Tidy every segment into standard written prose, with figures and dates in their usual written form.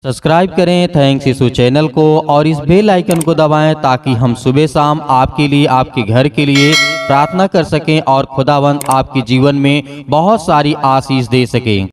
Subscribe करें thanks यीशु channel को और इस बेल आइकन को दबाएं ताकि हम सुबह शाम आपके लिए आपके घर के लिए प्रार्थना कर सकें और खुदावंद आपके जीवन में बहुत सारी आशीष दे सकें।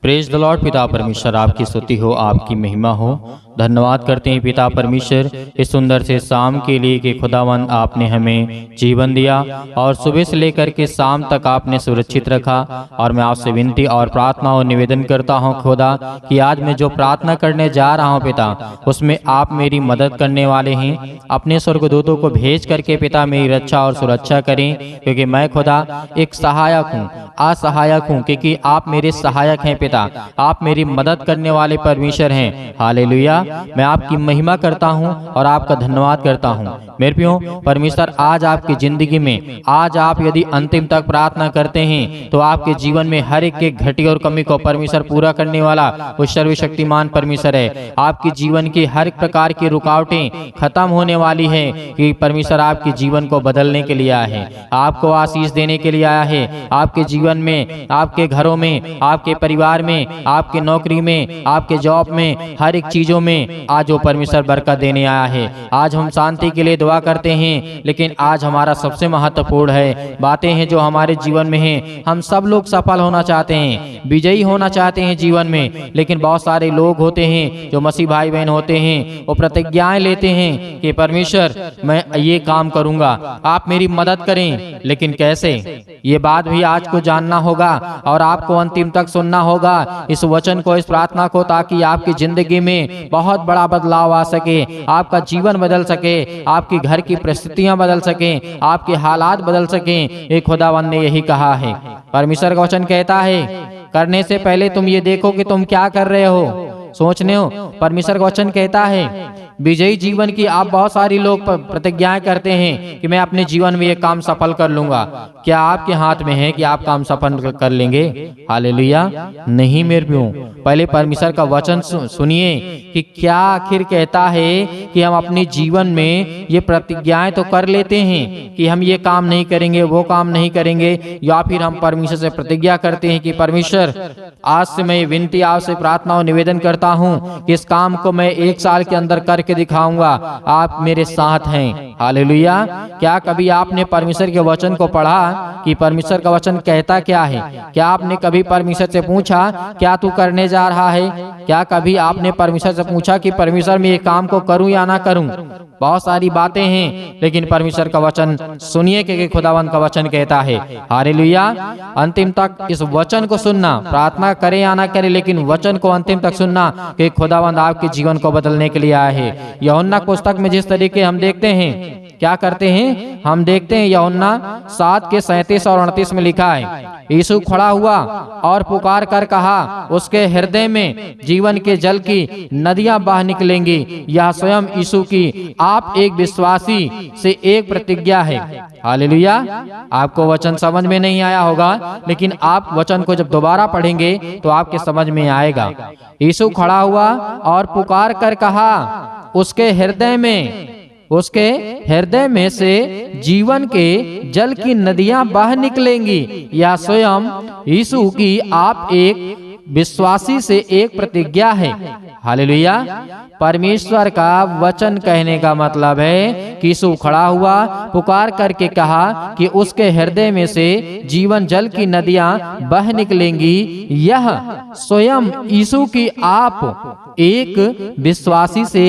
Praise the Lord. पिता परमेश्वर आपकी स्तुति हो, आपकी महिमा हो। धन्यवाद करते हैं पिता परमेश्वर इस सुंदर से शाम के लिए कि खुदावंद आपने हमें जीवन दिया और सुबह से लेकर के शाम तक आपने सुरक्षित रखा। और मैं आपसे विनती और प्रार्थना और निवेदन करता हूं खुदा कि आज मैं जो प्रार्थना करने जा रहा हूं पिता, उसमें आप मेरी मदद करने वाले हैं। अपने स्वर्गदूतों को भेज करके पिता मेरी रक्षा और सुरक्षा करें, क्योंकि मैं खुदा एक सहायक हूँ, असहायक हूँ, क्योंकि आप मेरे सहायक हैं पिता। आप मेरी मदद करने वाले परमेश्वर हैं। हालेलुया। मैं आपकी महिमा करता हूं और आपका धन्यवाद करता हूं। मेरे प्रियो परमेश्वर, आज आपकी जिंदगी में आज आप यदि अंतिम तक प्रार्थना करते हैं तो आपके जीवन में हर एक के घटी और कमी को परमेश्वर पूरा करने वाला वो सर्वशक्तिमान परमेश्वर है। आपके जीवन की हर प्रकार की रुकावटें खत्म होने वाली है कि परमेश्वर आपके जीवन को बदलने के लिए आया है, आपको आशीष देने के लिए आया है। आपके जीवन में, आपके घरों में, आपके परिवार में, आपके नौकरी में, आपके जॉब में, हर एक चीजों में आज वो परमेश्वर बरकत देने आया है। आज हम शांति के लिए दुआ करते हैं, लेकिन आज हमारा सबसे महत्वपूर्ण है बातें हैं जो हमारे जीवन में हैं। हम सब लोग सफल होना चाहते हैं, विजयी होना चाहते हैं जीवन में, लेकिन बहुत सारे लोग होते हैं जो मसीह भाई बहन होते हैं, वो प्रतिज्ञाएं लेते हैं कि परमेश्वर मैं ये काम करूंगा, आप मेरी मदद करें। लेकिन कैसे, ये बात भी आज को जानना होगा और आपको अंतिम तक सुनना होगा इस वचन को, इस प्रार्थना को, ताकि आपकी जिंदगी में बहुत बड़ा बदलाव आ सके, आपका जीवन बदल सके, आपके घर की परिस्थितियां बदल सकें, आपके हालात बदल सकें। एक खुदावंद ने यही कहा है। परमेश्वर का वचन कहता है करने से पहले तुम ये देखो कि तुम क्या कर रहे हो, सोचने हो। परमेश्वर का वचन कहता है विजयी जीवन की आप बहुत सारी लोग प्रतिज्ञाएं करते हैं कि मैं अपने जीवन में ये काम सफल कर लूंगा। क्या आपके हाथ में है कि आप काम सफल कर लेंगे? हालेलुया। नहीं मेरे प्रियो, पहले परमेश्वर का वचन सुनिए कि क्या आखिर कहता है कि हम अपने जीवन में ये प्रतिज्ञाएं तो कर लेते हैं कि हम ये काम नहीं करेंगे, वो काम नहीं करेंगे, या फिर हम परमेश्वर से प्रतिज्ञा करते हैं कि परमेश्वर आज से मैं विनती आपसे प्रार्थना और निवेदन करता हूँ कि इस काम को मैं 1 साल के अंदर करके दिखाऊंगा, आप मेरे साथ हैं। हालेलुया। क्या कभी आपने परमेश्वर के वचन को पढ़ा कि परमेश्वर का वचन कहता क्या है? क्या आपने कभी परमेश्वर से पूछा क्या तू करने जा रहा है? क्या कभी आपने परमेश्वर से पूछा कि परमेश्वर मैं ये काम को करूं या ना करूं? बहुत सारी बातें हैं, लेकिन परमेश्वर का वचन सुनिए कि खुदावंद का वचन कहता है। हालेलुया। अंतिम तक इस वचन को सुनना, प्रार्थना करे या ना करे, लेकिन वचन को अंतिम तक सुनना कि खुदावंद आपके जीवन को बदलने के लिए आया है। यूहन्ना पुस्तक में जिस तरीके हम देखते हैं, क्या करते हैं, हम देखते हैं यूहन्ना 7 के 37 और 38 में लिखा है, यीशु खड़ा हुआ और पुकार कर कहा, उसके हृदय में जीवन के जल की नदियां बह निकलेंगी। यह स्वयं यीशु की आप एक विश्वासी से एक प्रतिज्ञा है। हालेलुया। आपको वचन समझ में नहीं आया होगा, लेकिन आप वचन को जब दोबारा पढ़ेंगे तो आपके समझ में आएगा। यीशु खड़ा हुआ और पुकार कर कहा, उसके हृदय में से जीवन के जल की नदियां बह निकलेंगी। यह स्वयं यीशु की आप एक विश्वासी से एक प्रतिज्ञा है। हालेलुया। परमेश्वर का वचन कहने का मतलब है कि यीशु खड़ा हुआ, पुकार करके कहा कि उसके हृदय में से जीवन जल की नदियां बह निकलेंगी। यह स्वयं यीशु की आप एक विश्वासी से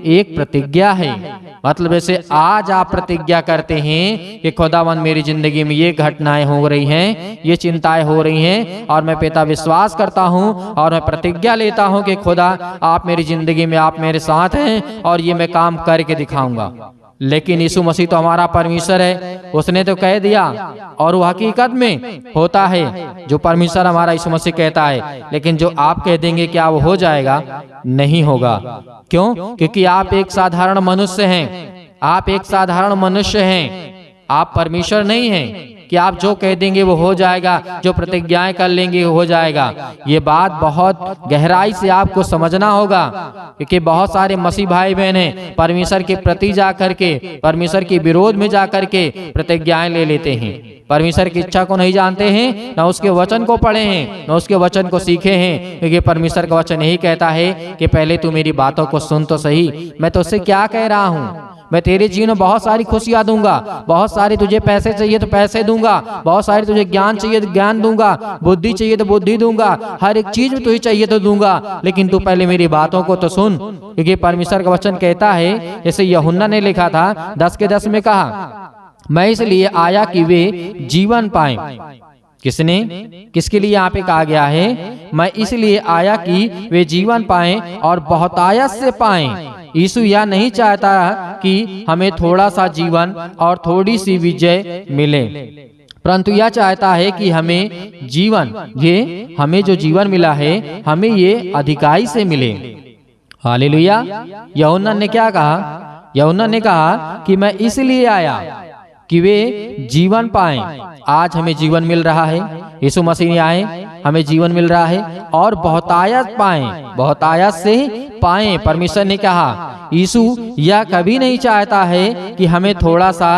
एक प्रतिज्ञा है। मतलब ऐसे आज आप प्रतिज्ञा करते हैं कि खुदावंद मेरी जिंदगी में ये घटनाएं हो रही हैं, ये चिंताएं हो रही हैं, और मैं पिता विश्वास करता हूं और मैं प्रतिज्ञा लेता हूं कि खुदा आप मेरी जिंदगी में, आप मेरे साथ हैं और ये मैं काम करके दिखाऊंगा। लेकिन यीशु मसीह तो हमारा परमेश्वर है, उसने तो कह दिया और वो हकीकत में होता है जो परमेश्वर हमारा यीशु मसीह कहता है। लेकिन जो आप कह देंगे क्या वो हो जाएगा? नहीं होगा। क्यों? क्योंकि आप एक साधारण मनुष्य हैं, आप एक साधारण मनुष्य हैं, आप परमेश्वर नहीं हैं। कि आप जो कह देंगे वो हो जाएगा, जो प्रतिज्ञाएं कर लेंगे वो हो जाएगा। ये बात बहुत गहराई से आपको समझना होगा, क्योंकि बहुत सारे मसीह भाई बहन परमेश्वर के प्रति जा करके, परमेश्वर के विरोध में जा करके प्रतिज्ञाएं ले लेते हैं। परमेश्वर की इच्छा को नहीं जानते हैं, न उसके वचन को पढ़े हैं, न उसके वचन को सीखे हैं, क्योंकि परमेश्वर का वचन यही कहता है कि पहले तू मेरी बातों को सुन तो सही, मैं तुझसे क्या कह रहा हूँ। मैं तेरे जीवन में बहुत सारी खुशियां दूंगा, बहुत सारे तुझे पैसे चाहिए तो पैसे दूंगा, बहुत सारे तुझे ज्ञान चाहिए तो ज्ञान दूंगा, बुद्धि चाहिए तो बुद्धि दूंगा, हर एक चीज में तुझे चाहिए तो दूंगा, लेकिन तू पहले मेरी बातों को तो सुन। क्योंकि परमेश्वर का वचन कहता है, जैसे यूहन्ना ने लिखा था 10:10 में कहा, मैं इसलिए आया कि वे जीवन पाएं। किसने, किसके लिए यहाँ पे कहा गया है, मैं इसलिए आया कि वे जीवन पाएं और बहुतायत से पाएं। यीशु यह नहीं चाहता कि हमें थोड़ा सा जीवन और थोड़ी सी विजय मिले, परंतु यह चाहता है कि हमें जीवन, ये हमें जो जीवन मिला है हमें ये अधिकाई से मिले। हालेलुया। यूहन्ना ने क्या कहा, यूहन्ना ने कहा कि मैं इसलिए आया कि वे जीवन पाएं। आज हमें जीवन मिल रहा है, यीशु मसीह ने आए, हमें जीवन मिल रहा है और बहुतायत पाएं, बहुतायत से पाएं। परमेश्वर ने कहा, यीशु यह कभी नहीं चाहता है कि हमें थोड़ा सा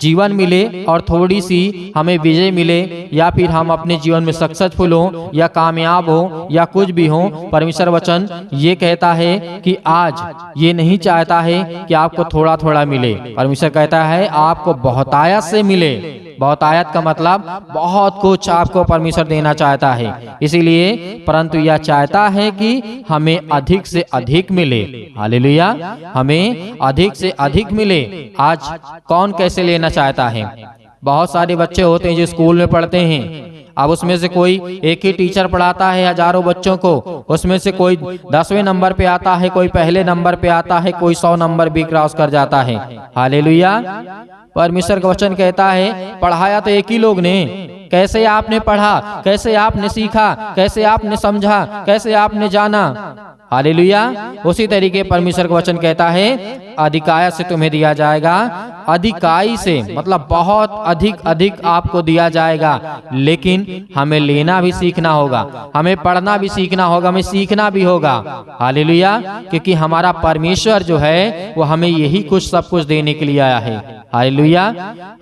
जीवन मिले और थोड़ी सी हमें विजय मिले, या फिर हम अपने जीवन में सक्सेसफुल हो या कामयाब हो या कुछ भी हो। परमेश्वर वचन ये कहता है कि आज ये नहीं चाहता है कि आपको थोड़ा थोड़ा मिले। परमेश्वर कहता है आपको बहुतायत से मिले। बहुतायत का मतलब बहुत कुछ आपको परमेश्वर देना चाहता है, इसीलिए परंतु यह चाहता है कि हमें अधिक से अधिक मिले। हालेलुया, हमें अधिक से अधिक मिले। आज कौन कैसे लेना चाहता है? बहुत सारे बच्चे होते हैं जो स्कूल में पढ़ते हैं, अब उसमें से कोई एक ही टीचर पढ़ाता है हजारों बच्चों को, उसमें से कोई 10वें नंबर पे आता है, कोई पहले नंबर पे आता है, कोई 100 नंबर भी क्रॉस कर जाता है। हालेलुया। परमेश्वर का वचन कहता है पढ़ाया तो एक ही लोग ने, कैसे आपने पढ़ा, कैसे आपने सीखा, कैसे आपने समझा, कैसे आपने जाना। हालेलुया। उसी तरीके परमेश्वर का वचन कहता है अधिकाय से तुम्हें दिया जाएगा, अधिकाई से मतलब बहुत अधिक अधिक आपको दिया जाएगा, लेकिन हमें लेना भी सीखना होगा, हमें पढ़ना भी सीखना होगा, हमें सीखना भी होगा। हालेलुया। क्योंकि हमारा परमेश्वर जो है वो हमें यही कुछ सब कुछ देने के लिए आया है। हालेलुया।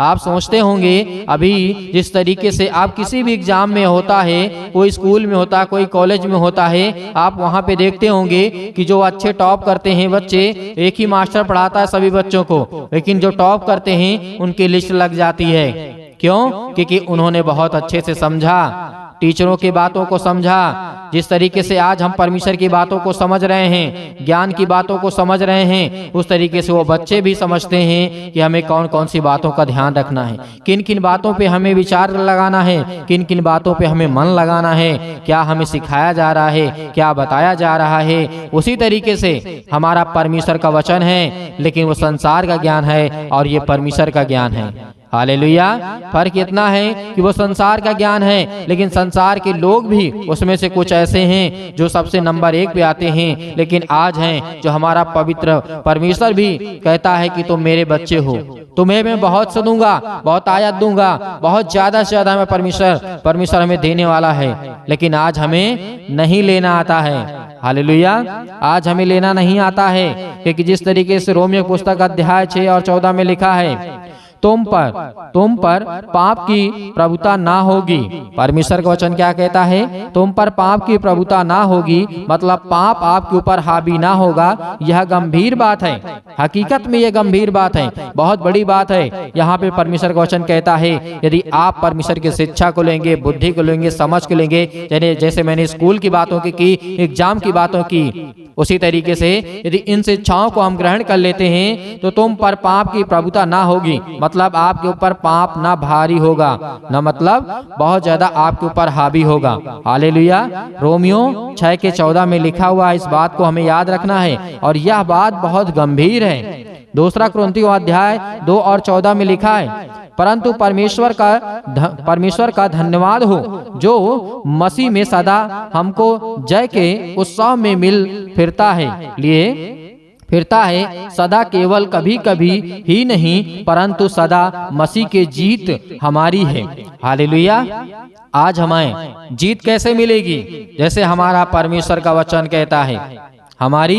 आप सोचते होंगे अभी जिस तरीके से आप किसी भी एग्जाम में होता है, कोई स्कूल में होता है, कोई कॉलेज में होता है, आप वहाँ पे देखते होंगे कि जो अच्छे टॉप करते हैं बच्चे, एक ही मास्टर पढ़ाता है सभी बच्चों को, लेकिन जो टॉप करते हैं उनकी लिस्ट लग जाती है। क्यों? क्योंकि उन्होंने बहुत अच्छे से समझा, टीचरों की बातों को समझा। जिस तरीके से आज हम परमेश्वर की बातों को समझ रहे हैं, ज्ञान की बातों को समझ रहे हैं, उस तरीके से वो बच्चे भी समझते हैं कि हमें कौन कौन सी बातों का ध्यान रखना है, किन किन बातों पे हमें विचार लगाना है, किन किन बातों पे हमें मन लगाना है, क्या हमें सिखाया जा रहा है, क्या बताया जा रहा है। उसी तरीके से हमारा परमेश्वर का वचन है, लेकिन वो संसार का ज्ञान है और ये परमेश्वर का ज्ञान है। हालेलुया। फर्क इतना है कि वो संसार का ज्ञान है, लेकिन संसार के लोग भी उसमें से कुछ ऐसे हैं जो सबसे नंबर 1 पे आते हैं, लेकिन आज हैं जो हमारा पवित्र परमेश्वर भी कहता है कि तुम मेरे बच्चे हो, तुम्हें मैं बहुत से दूंगा, बहुत आयत दूंगा, बहुत ज्यादा से ज्यादा मैं परमेश्वर हमें देने वाला है, लेकिन आज हमें नहीं लेना आता है। हालेलुया। आज हमें लेना नहीं आता है, क्योंकि जिस तरीके से रोमियो पुस्तक अध्याय 6 और 14 में लिखा है तुम पर पाप की प्रभुता ना होगी। परमेश्वर का वचन क्या कहता है? तुम पर पाप की प्रभुता ना होगी, मतलब पाप आपके ऊपर हावी ना होगा। यह गंभीर बात है, हकीकत में यह गंभीर बात है, बहुत बड़ी बात है। यहाँ पे परमेश्वर का वचन कहता है यदि आप परमेश्वर की शिक्षा को लेंगे, बुद्धि को लेंगे, समझ को लेंगे, जैसे मैंने स्कूल की बातों की, एग्जाम की बातों की, उसी तरीके से यदि इन शिक्षाओं को हम ग्रहण कर लेते हैं तो तुम पर पाप की प्रभुता ना होगी, मतलब आपके ऊपर पाप ना भारी होगा, ना मतलब बहुत ज्यादा आपके ऊपर हावी होगा। हालेलुया। रोमियो 6 के 14 में लिखा हुआ इस बात को हमें याद रखना है, और यह बात बहुत गंभीर है। दूसरा कुरिन्थियों अध्याय 2 और 14 में लिखा है परंतु परमेश्वर का धन्यवाद हो जो मसीह में सदा हमको जय के उत्सव में मिल फिरता है। लिए फिरता है सदा, केवल कभी कभी ही नहीं परंतु सदा मसीह की जीत हमारी है। हालेलुया। आज हमें जीत कैसे मिलेगी? जैसे हमारा परमेश्वर का वचन कहता है, हमारी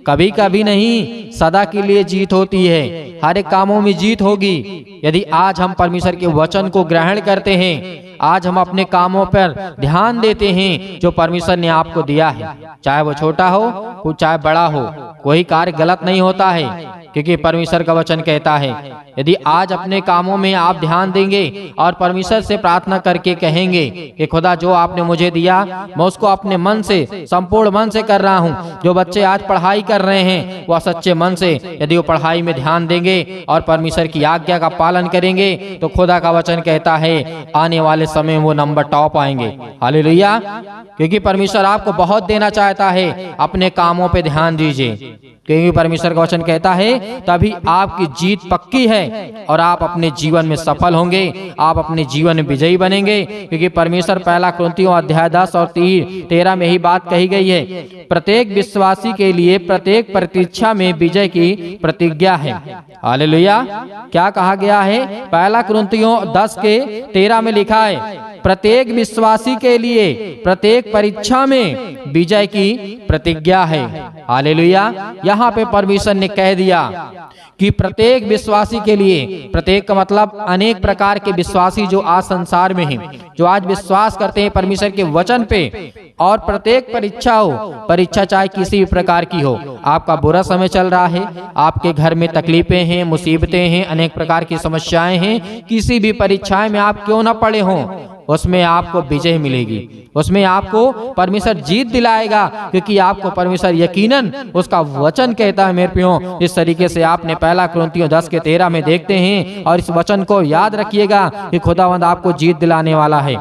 कभी कभी नहीं सदा के लिए जीत होती है। हर एक कामों में जीत होगी यदि आज हम परमेश्वर के वचन को ग्रहण करते हैं, आज हम अपने कामों पर ध्यान देते हैं जो परमेश्वर ने आपको दिया है, चाहे वो छोटा हो चाहे बड़ा हो, कोई कार्य गलत नहीं होता है, क्योंकि परमेश्वर का वचन कहता है यदि आज अपने कामों में आप ध्यान देंगे और परमेश्वर से प्रार्थना करके कहेंगे कि खुदा जो आपने मुझे दिया मैं उसको अपने मन से, संपूर्ण मन से कर रहा हूँ। जो बच्चे आज पढ़ाई कर रहे हैं वह सच्चे मन से यदि वो पढ़ाई में ध्यान देंगे और परमेश्वर की आज्ञा का पालन करेंगे तो खुदा का वचन कहता है आने वाले समय वो नंबर टॉप आएंगे। हालेलुया। क्योंकि परमेश्वर आपको बहुत देना चाहता है, अपने कामों पे ध्यान दीजिए, क्योंकि परमेश्वर का वचन कहता है तभी आपकी जीत पक्की है और आप अपने जीवन में सफल होंगे, आप अपने जीवन में विजयी बनेंगे। क्योंकि परमेश्वर पहला कुरिन्थियों अध्याय 10 और 13 में ही बात कही गई है, प्रत्येक विश्वासी के लिए प्रत्येक प्रतीक्षा में विजय की प्रतिज्ञा है। हालेलुया। क्या कहा गया है? पहला कुरिन्थियों 10 के 13 में लिखा है, प्रत्येक विश्वासी के लिए प्रत्येक परीक्षा में विजय की प्रतिज्ञा है। हालेलुया। यहाँ पे परमेश्वर ने कह दिया कि प्रत्येक विश्वासी के लिए, प्रत्येक का मतलब अनेक प्रकार के विश्वासी जो आज संसार में हैं, जो आज विश्वास करते हैं परमेश्वर के वचन पे, और प्रत्येक परीक्षा हो, परीक्षा चाहे किसी भी प्रकार की हो, आपका बुरा समय चल रहा है, आपके घर में तकलीफें हैं, मुसीबतें हैं, अनेक प्रकार की समस्याएं हैं, किसी भी परीक्षाएं में आप क्यों ना पड़े हों, उसमें आपको विजय मिलेगी, उसमें आपको परमेश्वर जीत दिलाएगा, क्योंकि आपको परमेश्वर यकीनन उसका वचन कहता है। मेरे प्रियो, इस तरीके से आपने पहला कुरिन्थियों 10 के 13 में देखते हैं, और इस वचन को याद रखिएगा कि खुदावंद आपको जीत दिलाने वाला है।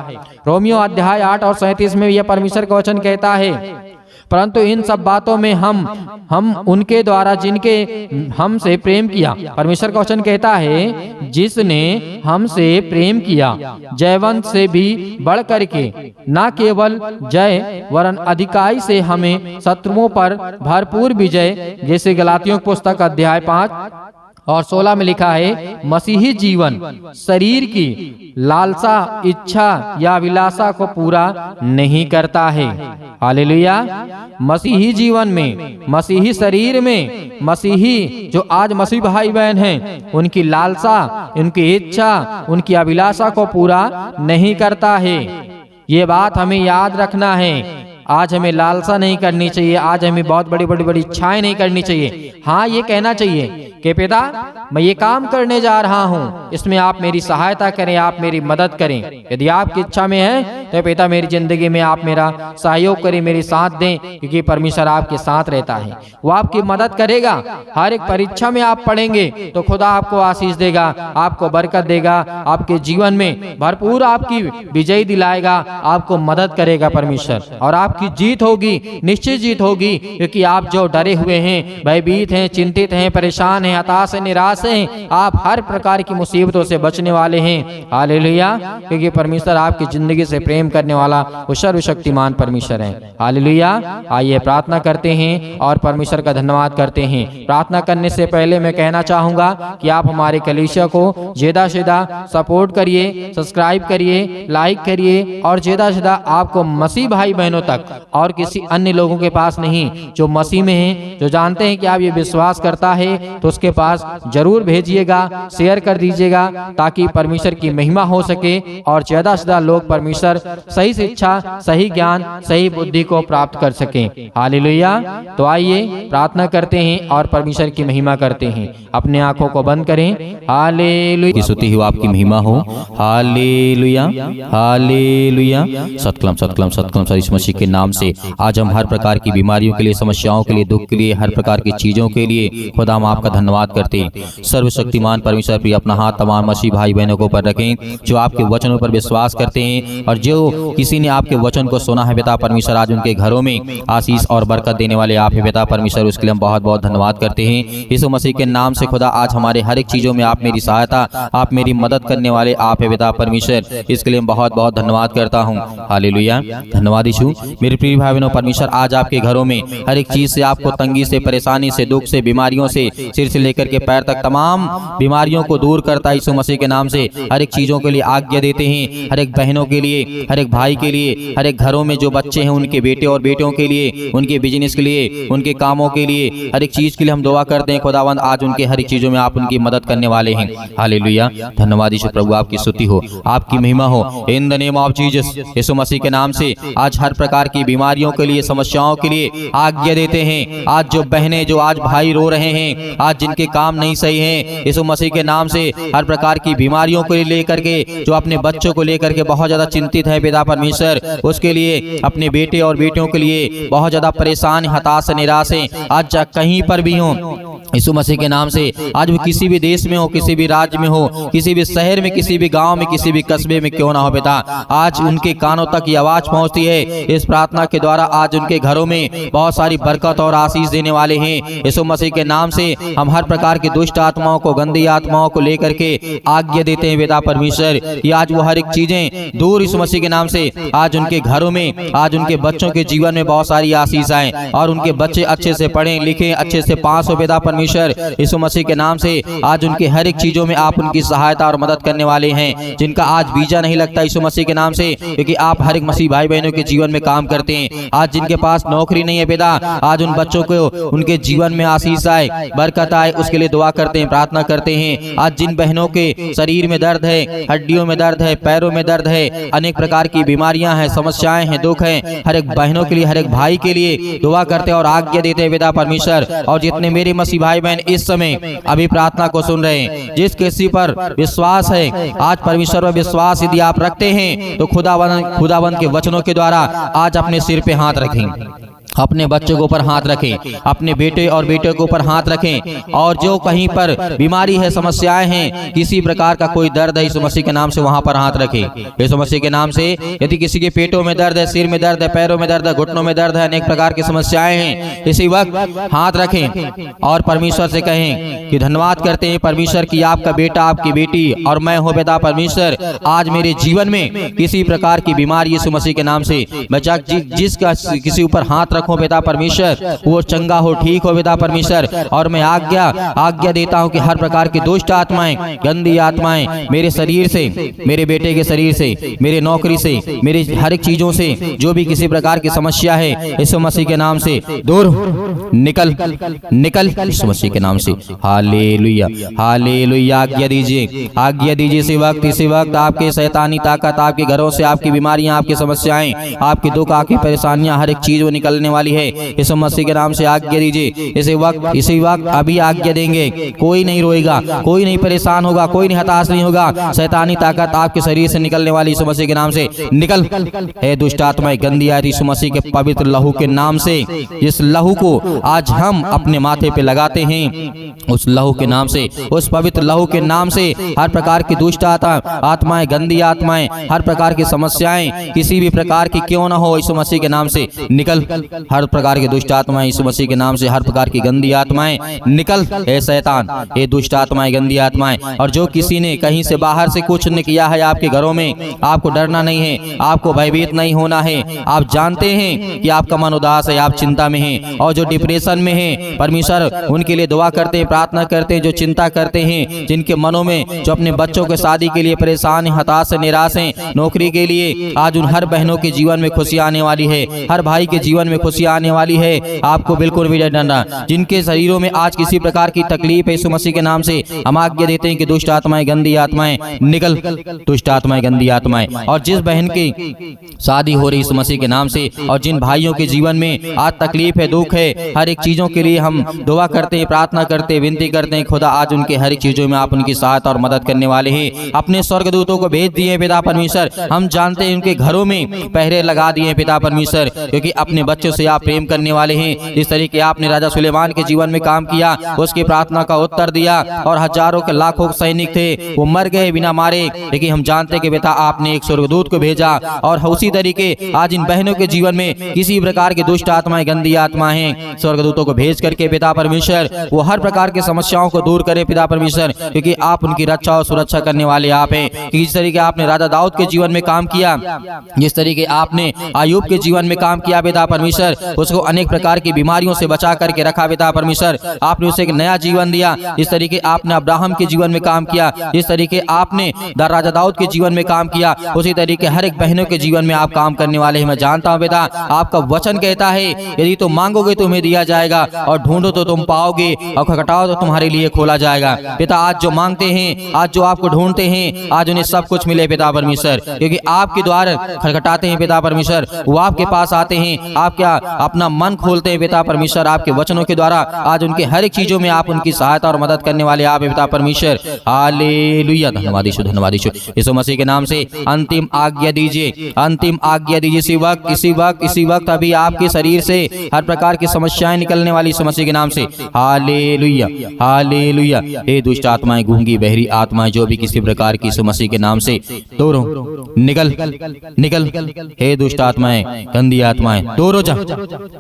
रोमियो अध्याय 8 और 37 में यह परमेश्वर का वचन कहता है, परंतु इन सब बातों में हम उनके द्वारा जिनके हमसे प्रेम किया, परमेश्वर का वचन कहता है जिसने हमसे प्रेम किया, जयवंत से भी बढ़ करके न केवल जय वरन अधिकाई से हमें शत्रुओं पर भरपूर विजय, जैसे गलातियों की पुस्तक अध्याय 5 और 16 में लिखा है, मसीही जीवन शरीर की लालसा, इच्छा या विलासा को पूरा नहीं करता है। हालेलुया। मसीही जीवन में, मसीही शरीर में, मसीही जो आज मसीह भाई बहन हैं, उनकी लालसा, उनकी इच्छा, उनकी अभिलाषा को पूरा नहीं करता है। ये बात हमें याद रखना है। आज हमें लालसा नहीं करनी चाहिए, आज हमें बहुत बड़ी इच्छाएं नहीं करनी चाहिए। हाँ, ये कहना चाहिए कि पिता मैं ये काम करने जा रहा हूँ, इसमें आप मेरी सहायता करें, आप मेरी मदद करें। यदि आपकी इच्छा में है तो पिता मेरी जिंदगी में आप मेरा सहयोग करें, मेरे साथ दें, क्योंकि परमेश्वर आपके साथ रहता है, वो आपकी मदद करेगा। हर एक परीक्षा में आप पढ़ेंगे तो खुदा आपको आशीष देगा, आपको बरकत देगा, आपके जीवन में भरपूर आपकी विजय दिलाएगा, आपको मदद करेगा परमेश्वर, और आपकी जीत होगी, निश्चित जीत होगी। क्योंकि आप जो डरे हुए हैं, भयभीत हैं, चिंतित हैं, परेशान हैं, हताश हैं, निराश हैं, आप हर प्रकार की मुसीबतों से बचने वाले हैं। हालेलुया। क्योंकि परमेश्वर आपकी जिंदगी से प्रेम करने वाला वो सर्वशक्तिमान परमेश्वर है। हालेलुया। आइए प्रार्थना करते हैं और परमेश्वर का धन्यवाद करते हैं। प्रार्थना करने से पहले मैं कहना चाहूंगा कि आप हमारे कलीसिया को ज्यादा से ज्यादा सपोर्ट करिए, सब्सक्राइब करिए, लाइक करिए, और ज्यादा से ज्यादा आपको मसीह भाई बहनों तक और किसी अन्य लोगों के पास नहीं, जो मसीह में हैं, जो जानते हैं कि आप ये विश्वास करता है, तो उसके पास जरूर भेजिएगा, शेयर कर दीजिएगा, ताकि परमेश्वर की महिमा हो सके और ज्यादा से ज्यादा लोग परमेश्वर सही शिक्षा, सही ज्ञान, सही बुद्धि को प्राप्त कर सकें। हालेलुया। तो आइए प्रार्थना करते हैं और परमेश्वर की महिमा करते हैं। अपने आंखों को बंद करें। हालेलुया। स्तुति हो, आपकी महिमा हो। Hallelujah, hallelujah. सतकलम सतकलम सतकलम सर यीशु मसीह के नाम से आज हम हर प्रकार की बीमारियों के लिए, समस्याओं के लिए, दुख के लिए, हर प्रकार की चीजों के लिए खुदा हम आपका धन्यवाद करते हैं। सर्वशक्तिमान परमेश्वर भी अपना हाथ तमाम मसीह भाई बहनों को ऊपर रखें जो आपके वचनों पर विश्वास करते हैं और जो किसी ने आपके वचन को सुना है पिता परमेश्वर, आज उनके घरों में आशीष और बरकत देने वाले आप है पिता परमेश्वर, उसके लिए हम बहुत बहुत धन्यवाद करते हैं। यीशु मसीह के नाम से खुदा आज हमारे हर एक चीज़ों में आप मेरी सहायता, आप मेरी मदद करने वाले आप है पिता परमेश्वर, इसके लिए बहुत बहुत धन्यवाद करता हूँ। हालेलुया, धन्यवाद यीशु। मेरे प्रिय भाई बहनों, परमेश्वर आज आपके घरों में हर एक चीज से, आपको तंगी से, परेशानी से, दुख से, बीमारियों से, सिर से लेकर के पैर तक तमाम बीमारियों को दूर करता है यीशु मसीह के नाम से। हर एक चीजों के लिए आज्ञा देते हैं, हर एक बहनों के लिए, हर एक भाई के लिए, हर एक घरों में जो बच्चे हैं उनके बेटे और बेटियों के लिए, उनके बिजनेस के लिए, उनके कामों के लिए, हर एक चीज के लिए हम दुआ करते हैं खुदावंद, आज उनके हर एक चीजों में आप उनकी मदद करने वाले हैं। हालेलुया, धन्यवाद यीशु प्रभु, आपकी स्तुति हो, आपकी महिमा हो in the name of Jesus. Yeshu Masih के नाम से आज हर प्रकार की बीमारियों के लिए, समस्याओं के लिए आज्ञा देते हैं। आज जो बहनें, जो आज भाई रो रहे हैं, आज जिनके काम नहीं सही हैं, यीशु मसीह के नाम से हर प्रकार की बीमारियों को लेकर के, जो अपने बच्चों को लेकर के बहुत ज्यादा चिंतित है पिता परमेश्वर, उसके लिए, अपने बेटे और बेटियों के लिए बहुत ज्यादा परेशान, हताश, निराश है, आज कहीं पर भी हो यीशु मसीह के नाम से, आज वो किसी भी देश में हो, किसी भी राज्य में हो, किसी भी शहर में, किसी भी गांव में, किसी भी कस्बे में क्यों ना हो पिता, आज उनके कानों तक ये आवाज पहुंचती है। इस प्रार्थना के द्वारा आज उनके घरों में बहुत सारी बरकत और आशीष देने वाले हैं। यीशु मसीह के नाम से हम हर प्रकार की दुष्ट आत्माओं को, गंदी आत्माओं को लेकर के आज्ञा देते हैं पिता परमेश्वर कि आज वो हर एक चीजें दूर यीशु मसीह के नाम से, आज उनके घरों में, आज उनके बच्चों के जीवन में बहुत सारी आशीष आए और उनके बच्चे अच्छे से पढ़ें लिखें, अच्छे से पास हो पिता परमेश्वर। यीशु मसीह के नाम से आज उनके हर एक चीजों में आप उनकी सहायता और मदद करने वाले हैं। जिनका आज वीजा नहीं लगता यीशु मसीह के नाम से, क्योंकि आप हर एक मसीह भाई बहनों के जीवन में काम करते हैं। आज जिनके पास नौकरी नहीं है पिता, आज उन बच्चों को उनके जीवन में आशीष आए, बरकत आए, उसके लिए दुआ करते हैं, प्रार्थना करते हैं। आज जिन बहनों के शरीर में दर्द है, हड्डियों में दर्द है, पैरों में दर्द है, अनेक प्रकार की बीमारियां हैं, समस्याएं हैं, दुख हैं, हर एक बहनों के लिए, हर एक भाई के लिए दुआ करते हैं और आज्ञा देते हैं पिता परमेश्वर। और जितने मेरे मसीह भाई बहन इस समय अभी प्रार्थना को सुन रहे हैं, जिस किसी पर विश्वास है, आज परमेश्वर पर विश्वास यदि आप रखते हैं तो खुदावंद के वचनों के द्वारा आज अपने सिर पे हाथ रखें, अपने बच्चों के ऊपर हाथ रखें, अपने बेटे और बेटे के ऊपर हाथ रखें, और जो कहीं पर बीमारी है, समस्याएं हैं, किसी प्रकार का कोई दर्द है, यीशु मसीह के नाम से वहां पर हाथ रखें। यीशु मसीह के नाम से यदि किसी के पेटों में दर्द है, सिर में दर्द है, पैरों में दर्द है, घुटनों में दर्द है, अनेक प्रकार की समस्याएं हैं, इसी वक्त हाथ रखें और परमेश्वर से कहें कि धन्यवाद करते हैं परमेश्वर की आपका बेटा, आपकी बेटी और मैं हूँ पिता परमेश्वर, आज मेरे जीवन में किसी प्रकार की बीमारी यीशु मसीह के नाम से बचा, जिसका किसी ऊपर हाथ हो पिता परमेश्वर वो चंगा हो, ठीक हो पिता परमेश्वर। और मैं आज्ञा देता हूं कि हर प्रकार की दुष्ट आत्माएं, गंदी आत्माएं मेरे शरीर से, मेरे बेटे के शरीर से, मेरे नौकरी से, मेरे हर एक चीजों से, जो भी किसी प्रकार की समस्या है, यीशु मसीह के नाम से दूर निकल यीशु मसीह के नाम से। Hallelujah, hallelujah. आज्ञा दीजिए इसी वक्त आपके शैतानी ताकत, आपके घरों से, आपकी बीमारियां, आपकी समस्याएं, आपके दुख, आपकी परेशानियां, हर एक चीज वो निकलने वाली है। यीशु मसीह के नाम से आज्ञा दीजिए, इसी वक्त अभी आज्ञा देंगे। कोई नहीं रोएगा, कोई नहीं परेशान होगा, कोई नहीं हताश नहीं होगा। शैतानी ताकत आपके शरीर से निकलने वाली यीशु मसीह के नाम से निकल। हे दुष्ट आत्माएं, गंदी आत्माएं, यीशु मसीह के पवित्र लहू के नाम से, जिस लहू को आज हम अपने माथे पे लगाते हैं, उस लहू के नाम से, उस पवित्र लहू के नाम से हर प्रकार की दुष्ट आत्माएं, गंदी आत्माएं, हर प्रकार की समस्याएं किसी भी प्रकार की क्यों ना हो, यीशु मसीह के नाम से निकल। हर प्रकार की दुष्ट आत्माएं यीशु मसीह के नाम से, हर प्रकार की गंदी आत्माएं निकल। हे शैतान, हे दुष्ट आत्माएं, गंदी आत्माएं, और जो किसी ने कहीं से बाहर से कुछ ने किया है आपके घरों में, आपको डरना नहीं है, आपको भयभीत नहीं होना है। आप जानते हैं कि आपका मन उदास है, आप चिंता में हैं, और जो डिप्रेशन में है, परमेश्वर उनके लिए दुआ करते हैं, प्रार्थना करते हैं, जो चिंता करते हैं, जिनके मनों में, जो अपने बच्चों के शादी के लिए परेशान, हताश, निराश हैं, नौकरी के लिए, आज उन हर बहनों के जीवन में खुशी आने वाली है, हर भाई के जीवन में खुशी आने वाली है। आपको बिल्कुल भी डरना, जिनके शरीरों में आज किसी प्रकार की तकलीफ है, यीशु मसीह के नाम से हम आज्ञा देते हैं कि दुष्ट आत्माएं, गंदी आत्माएं निकल, दुष्ट आत्माएं, गंदी आत्माएं। और जिस बहन की शादी हो रही यीशु मसीह के नाम से, और जिन भाइयों के जीवन में आज तकलीफ है, दुख है, हर एक चीजों के लिए हम दुआ करते हैं, प्रार्थना करते हैं, विनती करते हैं। खुदा आज उनके हर एक चीजों में आप उनकी सहायता और मदद करने वाले हैं। अपने स्वर्गदूतों को भेज दिए पिता परमेश्वर, हम जानते हैं उनके घरों में पहरे लगा दिए पिता परमेश्वर, क्योंकि अपने बच्चों से जिससे आप प्रेम करने वाले हैं, जिस तरीके आपने राजा सुलेमान के जीवन में काम किया, उसकी प्रार्थना का उत्तर दिया और हजारों के लाखों सैनिक थे वो मर गए बिना मारे, लेकिन हम जानते कि पिता आपने एक स्वर्गदूत को भेजा। और उसी तरीके आज इन बहनों के जीवन में किसी प्रकार की दुष्ट आत्माएं, गंदी आत्माएं, स्वर्गदूतों को भेज करके पिता परमेश्वर वो हर प्रकार की समस्याओं को दूर करें पिता परमेश्वर, क्योंकि आप उनकी रक्षा और सुरक्षा करने वाले आप हैं। जिस तरीके आपने राजा दाऊद के जीवन में काम किया, जिस तरीके आपने अय्यूब के जीवन में काम किया पिता परमेश्वर, उसको अनेक प्रकार की बीमारियों से बचा करके रखा पिता परमेश्वर, आपने उसे एक नया जीवन दिया। जिस तरीके आपने अब्राहम के जीवन में काम किया, जिस तरीके आपने राजा दाऊद के जीवन में काम किया, उसी तरीके हर एक बहनों के जीवन में आप काम करने वाले हैं। मैं जानता हूं पिता, आपका वचन कहता है यदि तुम मांगोगे तो तुम्हें दिया जाएगा, और ढूंढो तो तुम पाओगे, और खटखटाओ तो तुम्हारे लिए खोला जाएगा। पिता आज जो मांगते हैं, आज जो आपको ढूंढते हैं, आज उन्हें सब कुछ मिले पिता परमेश्वर, क्योंकि आपके द्वार खटखटाते हैं पिता परमेश्वर, वो आपके पास आते हैं, आप क्या अपना मन खोलते हैं पिता परमेश्वर, आपके वचनों के द्वारा आज उनके हर एक चीजों में आप उनकी सहायता और मदद करने वाले आप पिता परमेश्वर। हालेलुया, धन्यवाद यीशु, धन्यवाद यीशु। यीशु मसीह के नाम से अंतिम आज्ञा दीजिए, अंतिम आज्ञा दीजिए। इसी वक्त अभी आपके शरीर से हर प्रकार की समस्याएं निकलने वाली यीशु मसीह के नाम से। Hallelujah, hallelujah. हे दुष्ट आत्माएं, गूंगी बहरी आत्माएं, जो भी किसी प्रकार की यीशु मसीह के नाम से दूर हो, निकल निकल। हे दुष्ट आत्माएं, गंदी आत्माएं, दूर हो जा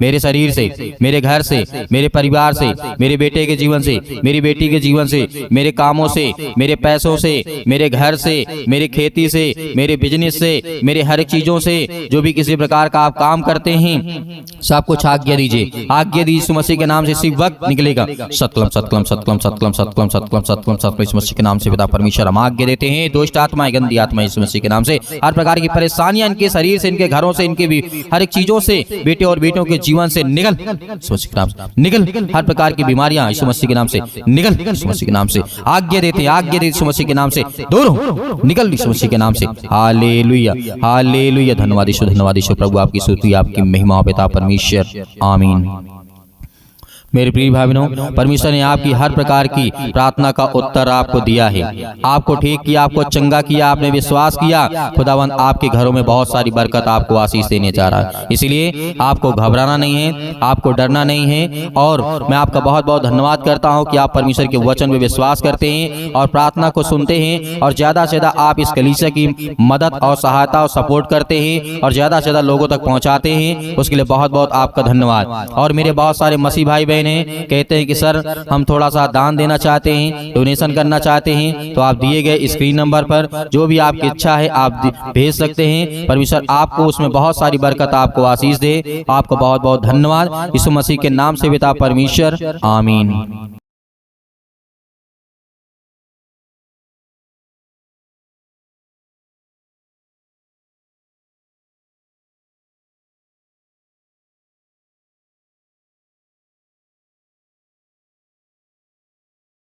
मेरे शरीर से, मेरे घर से, मेरे परिवार से, मेरे बेटे के जीवन से, मेरी बेटी के जीवन से, मेरे कामों से, मेरे पैसों से, मेरे घर से, मेरे खेती से, मेरे बिजनेस से, मेरे हर एक चीजों से, जो भी किसी प्रकार का आप काम करते हैं, सब कुछ आज्ञा दीजिए, आज्ञा दीजिए यीशु मसीह के नाम से। इसी वक्त निकलेगा सतकलम सतकलम सतकलम सतकलम सतकलम सतकलम सतकलम सतकलम यीशु मसीह के नाम से पिता परमेश्वर हम आज्ञा देते हैं। दुष्ट आत्माएं, गंदी आत्माएं यीशु मसीह के नाम से, हर प्रकार की परेशानियां इनके शरीर से, इनके घरों से, इनके भी हर एक चीजों से, बेटे और बेटों के जीवन से निकल यीशु मसीह के नाम से, निकल। हर प्रकार की बीमारियां यीशु मसीह के नाम से निकल यीशु मसीह के नाम से। आज्ञा देते हैं, आज्ञा देते यीशु मसीह के नाम से, दूर हो, निकल यीशु मसीह के नाम से। हालेलुया, हालेलुया, धन्यवाद यीशु, धन्यवाद यीशु। प्रभु आपकी स्तुति, आपकी महिमा पिता परमेश्वर, आमीन। मेरे प्रिय भाई बहनों, परमेश्वर ने आपकी हर प्रकार की प्रार्थना का उत्तर आपको दिया है, आपको ठीक किया, आपको चंगा किया, आपने विश्वास किया, खुदावंद आपके घरों में बहुत सारी बरकत, आपको आशीष देने जा रहा है। इसलिए आपको घबराना नहीं है, आपको डरना नहीं है। और मैं आपका बहुत बहुत धन्यवाद करता हूं कि आप परमेश्वर के वचन में विश्वास करते हैं और प्रार्थना को सुनते हैं, और ज़्यादा से ज़्यादा आप इस कलीसिया की मदद और सहायता और सपोर्ट करते हैं, और ज़्यादा से ज़्यादा लोगों तक पहुँचाते हैं। उसके लिए बहुत बहुत आपका धन्यवाद। और मेरे बहुत सारे मसीह भाई बहन कहते हैं कि सर हम थोड़ा सा दान देना चाहते हैं, डोनेशन करना चाहते हैं, तो आप दिए गए स्क्रीन नंबर पर जो भी आपकी इच्छा है आप भेज सकते हैं। परमेश्वर आपको उसमें बहुत सारी बरकत, आपको आशीष दे। आपको बहुत बहुत धन्यवाद यीशु मसीह के नाम से पिता परमेश्वर, आमीन।